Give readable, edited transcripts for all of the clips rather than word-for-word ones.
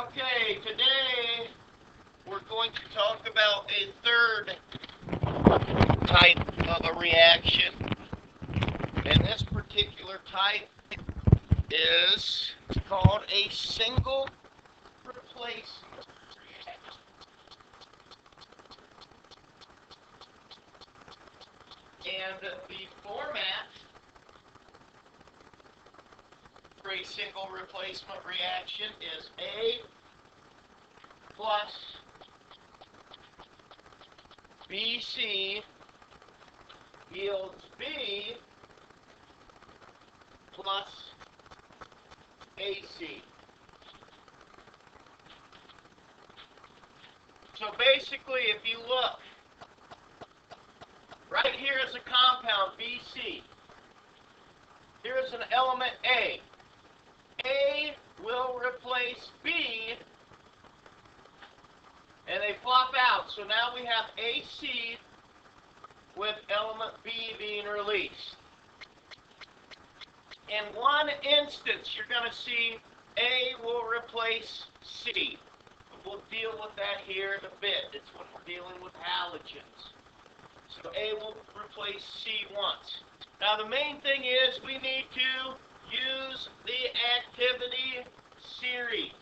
Okay, today we're going to talk about a third type of a reaction. And this particular type is called a single replacement reaction. And the format for a single replacement reaction is A plus BC yields B plus AC. So basically, if you look, right here is a compound, BC. Here is an element A. A will replace B, and they flop out. So now we have AC with element B being released. In one instance, you're going to see A will replace C. We'll deal with that here in a bit. It's when we're dealing with halogens. So A will replace C once. Now the main thing is we need to use the activity series.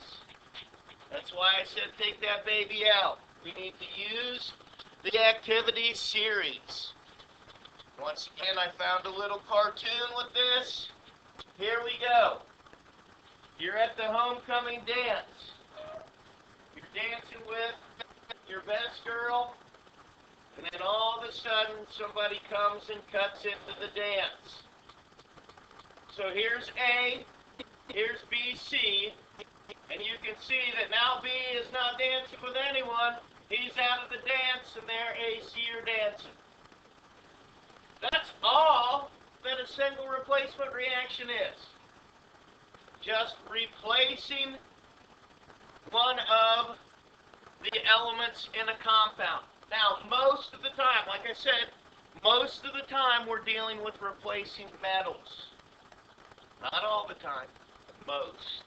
That's why I said take that baby out. We need to use the activity series. Once again, I found a little cartoon with this. Here we go. You're at the homecoming dance. You're dancing with your best girl, and then all of a sudden somebody comes and cuts into the dance. So here's A, here's BC, and you can see that now B is not dancing with anyone. He's out of the dance, and there AC are dancing. That's all that a single replacement reaction is. Just replacing one of the elements in a compound. Now, most of the time, like I said, most of the time we're dealing with replacing metals. Not all the time, but most.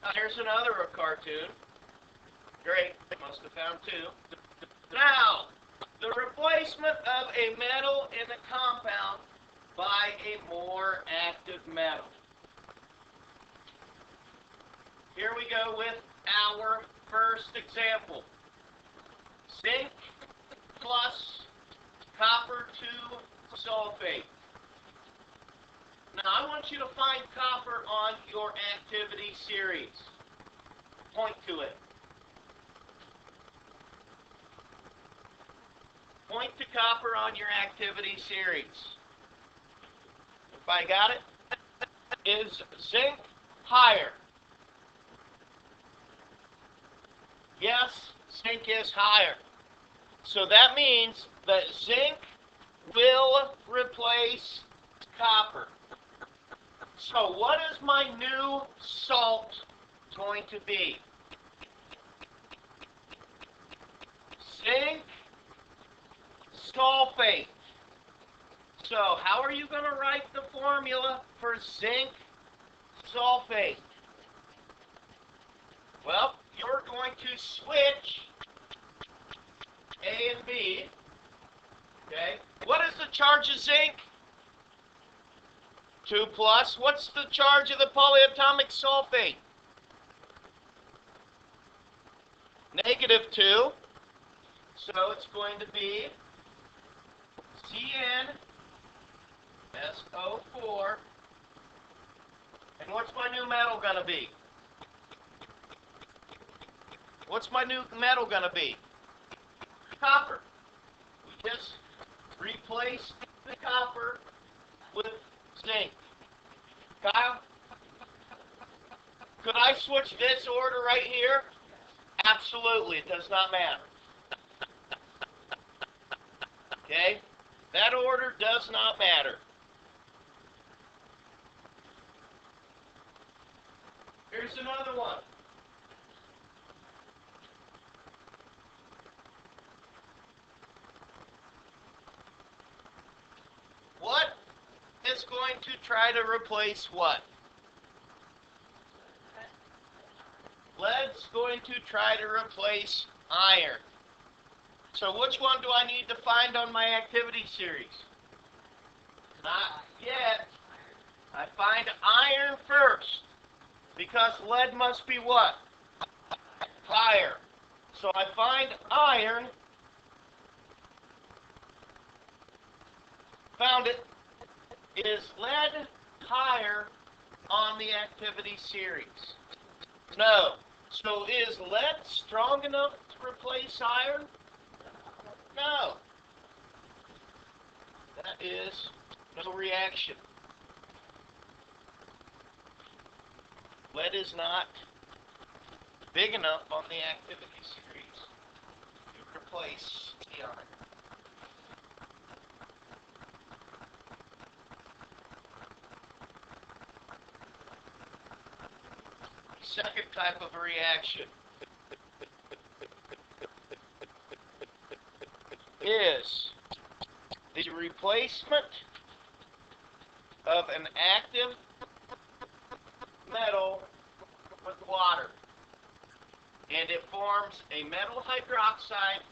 Now, here's another cartoon. Great, must have found two. Now, the replacement of a metal in a compound by a more active metal. Here we go with our first example. Zinc plus copper 2 sulfate. Now I want you to find copper on your activity series. Point to it. Point to copper on your activity series. Everybody got it? Is zinc higher? Yes, zinc is higher. So that means that zinc will replace copper. So what is my new salt going to be? Zinc sulfate. So how are you going to write the formula for zinc sulfate? Well, you're going to switch A and B. Okay. What is the charge of zinc? 2 plus. What's the charge of the polyatomic sulfate? -2. So it's going to be CnSO4. And what's my new metal going to be? What's my new metal going to be? Copper. We just replaced the copper with zinc. Kyle? Could I switch this order right here? Absolutely. It does not matter. Okay? That order does not matter. Here's another one. What is going to try to replace what? lead's going to try to replace iron. So which one do I need to find on my activity series? Not yet. I find iron first, because lead must be what? Higher. So I find iron. Found it. Is lead higher on the activity series? No. So is lead strong enough to replace iron? No. That is no reaction. Lead is not big enough on the activity series to replace the iron. Second type of a reaction is the replacement of an active metal with water, and it forms a metal hydroxide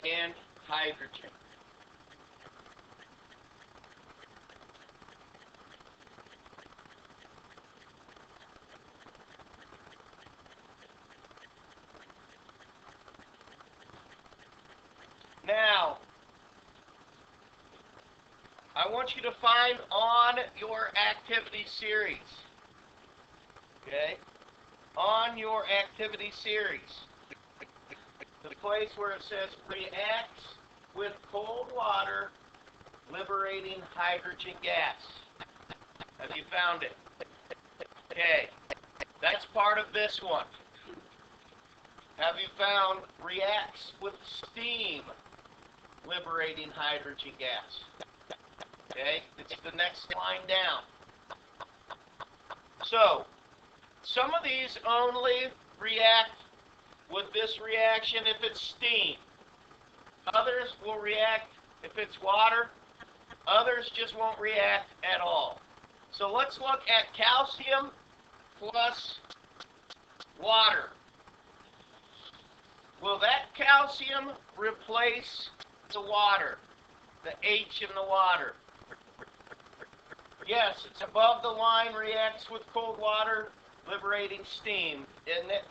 and hydrogen. Now, I want you to find on your activity series, okay, on your activity series, the place where it says reacts with cold water, liberating hydrogen gas. Have you found it? Okay, that's part of this one. Have you found reacts with steam, liberating hydrogen gas? Okay, it's the next line down. So, some of these only react with this reaction if it's steam. Others will react if it's water. Others just won't react at all. So let's look at calcium plus water. Will that calcium replace the water, the H in the water? Yes, it's above the line, reacts with cold water, liberating steam, isn't it?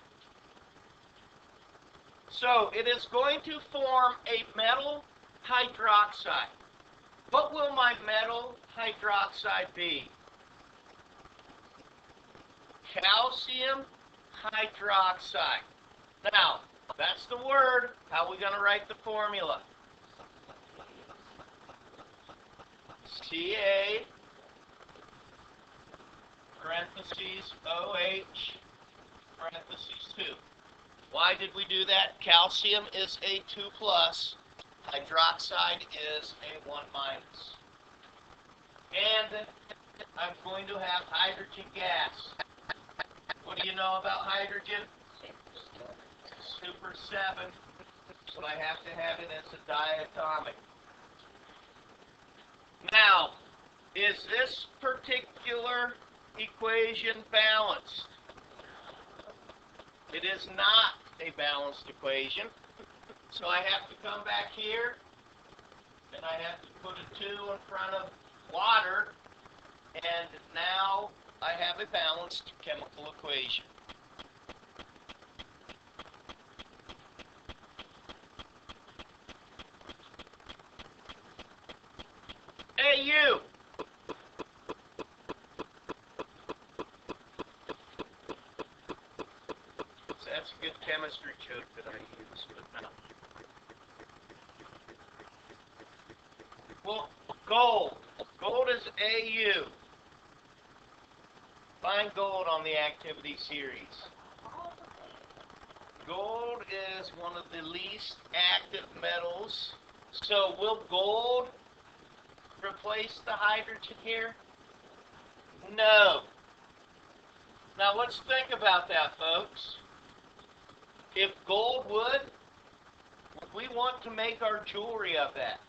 So it is going to form a metal hydroxide. What will my metal hydroxide be? Calcium hydroxide. Now, that's the word. How are we going to write the formula? Ca parentheses OH parentheses 2. Why did we do that? Calcium is a 2 plus. Hydroxide is a 1 minus. And I'm going to have hydrogen gas. What do you know about hydrogen? Super 7. So I have to have it as a diatomic. Now, is this particular equation balanced? It is not a balanced equation. So I have to come back here, and I have to put a 2 in front of water, and now I have a balanced chemical equation. Hey, you! That's a good chemistry joke that I use, but no. Well, gold. Gold is AU. Find gold on the activity series. Gold is one of the least active metals. So will gold replace the hydrogen here? No. Now let's think about that, folks. If gold would we want to make our jewelry of that.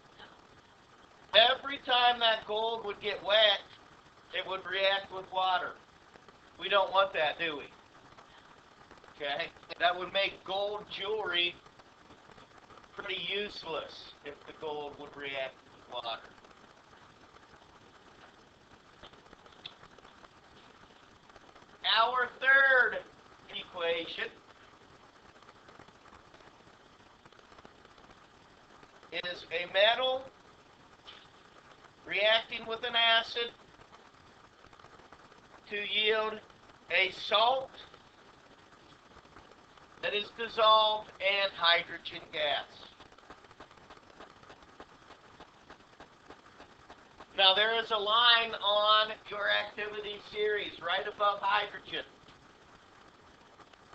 Every time that gold would get wet, it would react with water. We don't want that, do we? Okay? That would make gold jewelry pretty useless if the gold would react with water. Our third equation is a metal reacting with an acid to yield a salt that is dissolved in hydrogen gas. Now there is a line on your activity series right above hydrogen.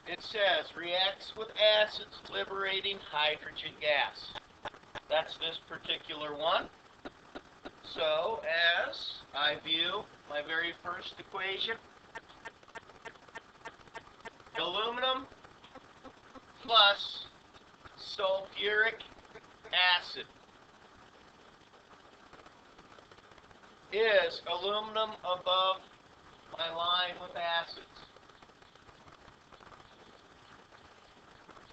It says reacts with acids liberating hydrogen gas. That's this particular one. So as I view my very first equation, aluminum plus sulfuric acid is aluminum above my line with acids.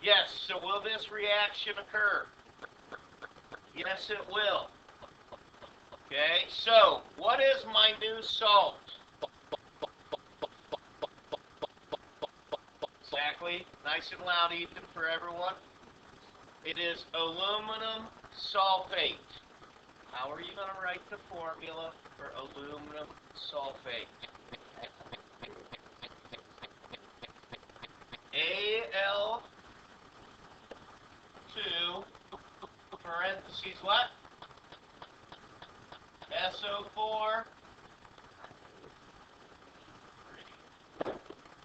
Yes, so will this reaction occur? Yes, it will. Okay, so what is my new salt? Exactly, nice and loud, Ethan, for everyone. It is aluminum sulfate. How are you going to write the formula for aluminum sulfate? Al2 parentheses what? SO4.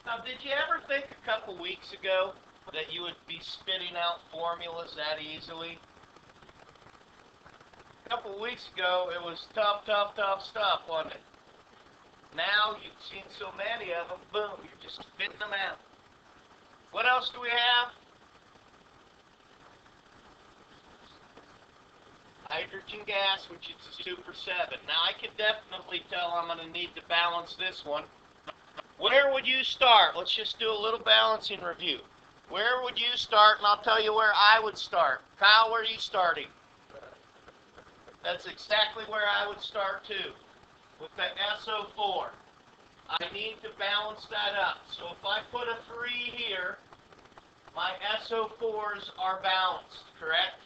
Now, did you ever think a couple weeks ago that you would be spitting out formulas that easily? A couple weeks ago, it was tough stuff, wasn't it? Now, you've seen so many of them, boom, you're just spitting them out. What else do we have? Hydrogen gas, which is a super 7. Now, I can definitely tell I'm going to need to balance this one. Where would you start? Let's just do a little balancing review. Where would you start? And I'll tell you where I would start. Kyle, where are you starting? That's exactly where I would start too, with the SO4. I need to balance that up. So if I put a 3 here, my SO4s are balanced, correct?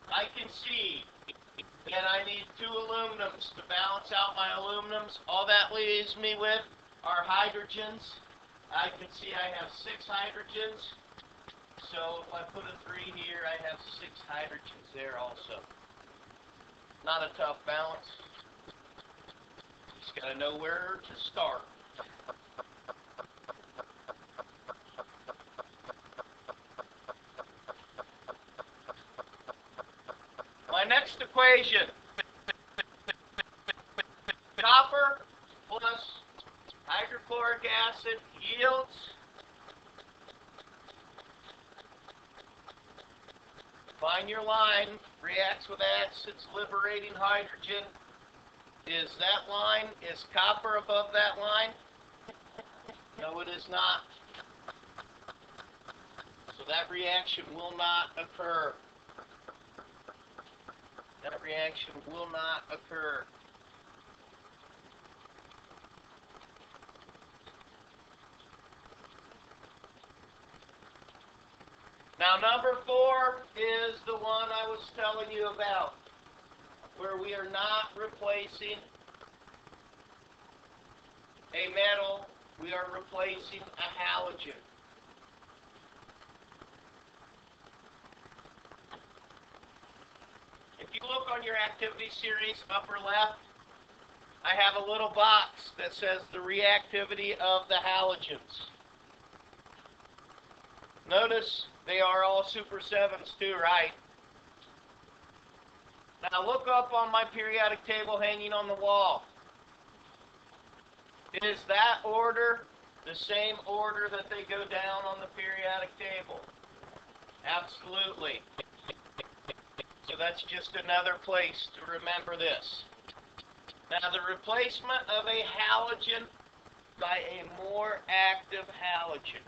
I can see that I need 2 aluminums to balance out my aluminums. All that leaves me with are hydrogens. I can see I have 6 hydrogens. So if I put a 3 here, I have 6 hydrogens there also. Not a tough balance. Just got to know where to start. My next equation, copper plus hydrochloric acid yields find your line, reacts with acids liberating hydrogen. Is that line, is copper above that line? No, it is not. So that reaction will not occur. That reaction will not occur. Now, number 4 is the one I was telling you about, where we are not replacing a metal, we are replacing a halogen. If you look on your activity series, upper left, I have a little box that says the reactivity of the halogens. Notice they are all super 7s too, right? Now look up on my periodic table hanging on the wall. Is that order the same order that they go down on the periodic table? Absolutely. So that's just another place to remember this. Now the replacement of a halogen by a more active halogen.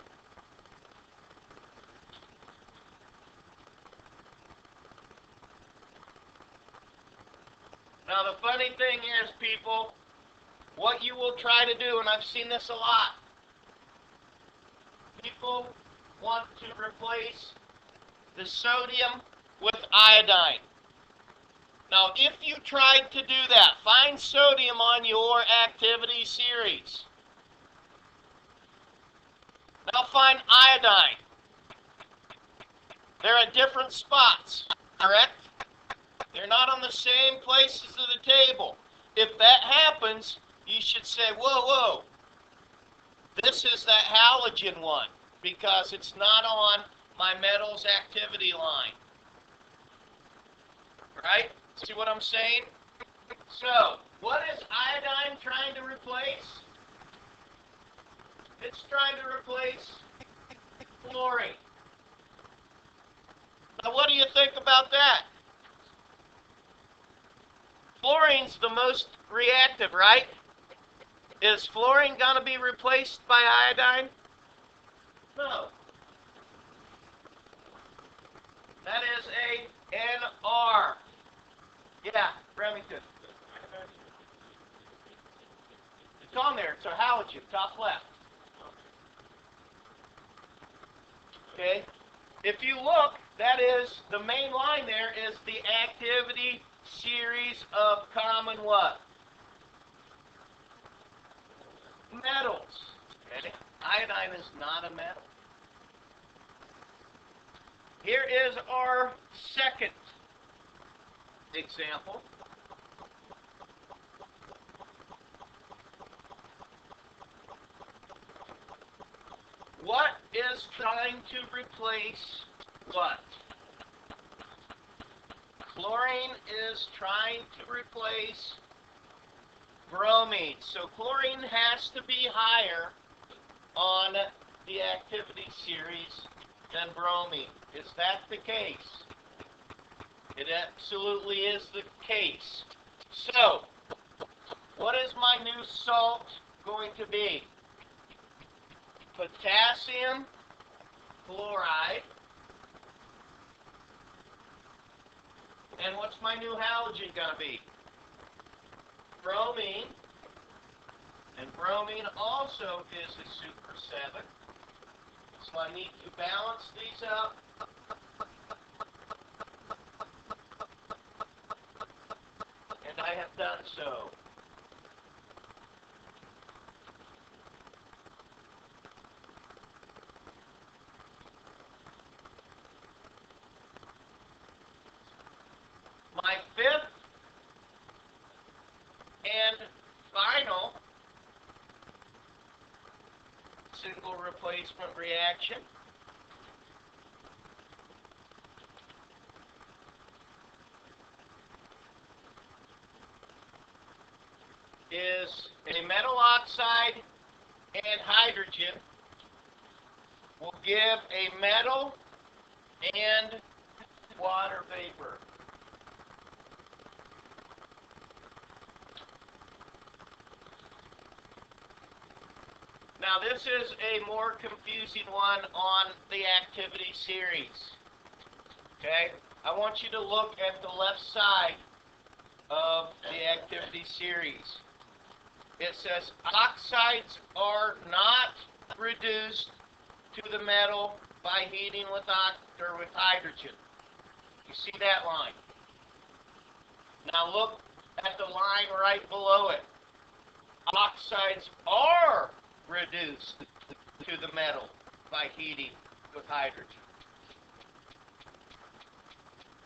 Now the funny thing is, people, what you will try to do, and I've seen this a lot, people want to replace the sodium with iodine. Now, if you tried to do that, find sodium on your activity series. Now find iodine. They're at different spots, correct? They're not on the same places of the table. If that happens, you should say, whoa, whoa, this is that halogen one, because it's not on my metals activity line. Right? See what I'm saying? So, what is iodine trying to replace? It's trying to replace fluorine. Now, what do you think about that? Fluorine's the most reactive, right? Is fluorine going to be replaced by iodine? No. That is a NR. Yeah, Remington. It's on there. It's a halogen, top left. Okay? If you look, that is, the main line there is the activity series of common what? Metals. Okay? Iodine is not a metal. Here is our second example. What is trying to replace what? Chlorine is trying to replace bromine. So chlorine has to be higher on the activity series than bromine. Is that the case? It absolutely is the case. So, what is my new salt going to be? Potassium chloride. And what's my new halogen going to be? Bromine. And bromine also is a super 7. So I need to balance these up. And I have done so. My fifth and final single replacement reaction is a metal oxide and hydrogen will give a metal and water vapor. Now this is a more confusing one on the activity series. Okay? I want you to look at the left side of the activity series. It says oxides are not reduced to the metal by heating with hydrogen. You see that line? Now look at the line right below it. Oxides are reduced to the metal by heating with hydrogen.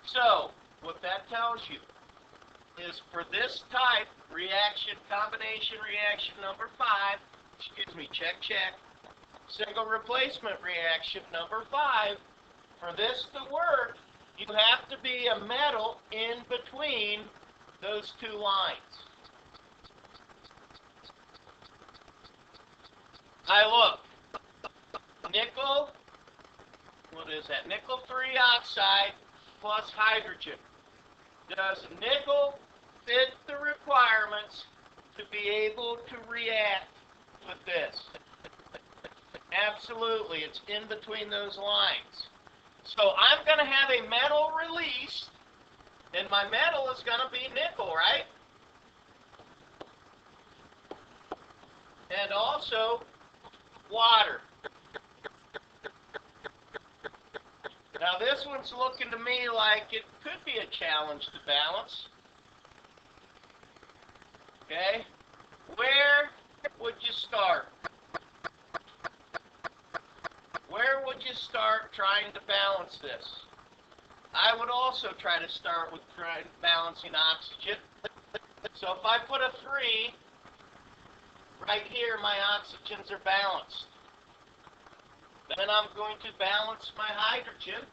So, what that tells you is for this type reaction, combination reaction number 5, check, single replacement reaction number 5, for this to work, you have to be a metal in between those two lines. I look, nickel, what is that? Nickel 3 oxide plus hydrogen. Does nickel fit the requirements to be able to react with this. Absolutely, it's in between those lines. So I'm going to have a metal release, and my metal is going to be nickel, right? And also water. Now this one's looking to me like it could be a challenge to balance. Okay? Where would you start? Where would you start trying to balance this? I would also try to start with balancing oxygen. So if I put a 3, right here my oxygens are balanced. Then I'm going to balance my hydrogen.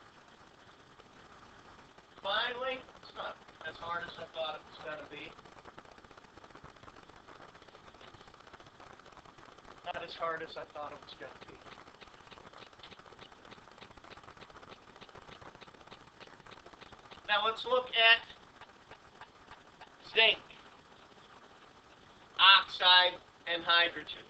Finally, it's not as hard as I thought it was going to be. Not as hard as I thought it was going to be. Now let's look at zinc, oxide, and hydrogen.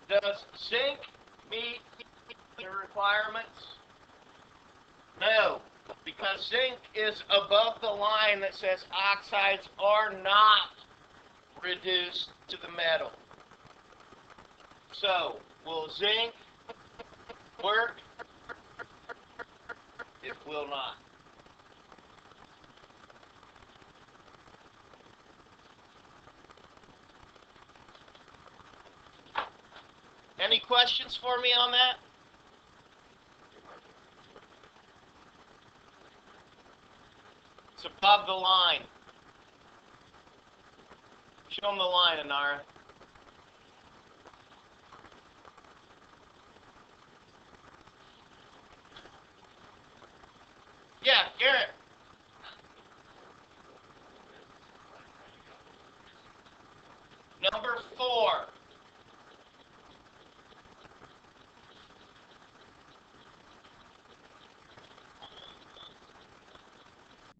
Does zinc meet the requirements? No, because zinc is above the line that says oxides are not reduced to the metal. So, will zinc work? It will not. Any questions for me on that? It's above the line. Show them the line, Anara. Yeah, Garrett.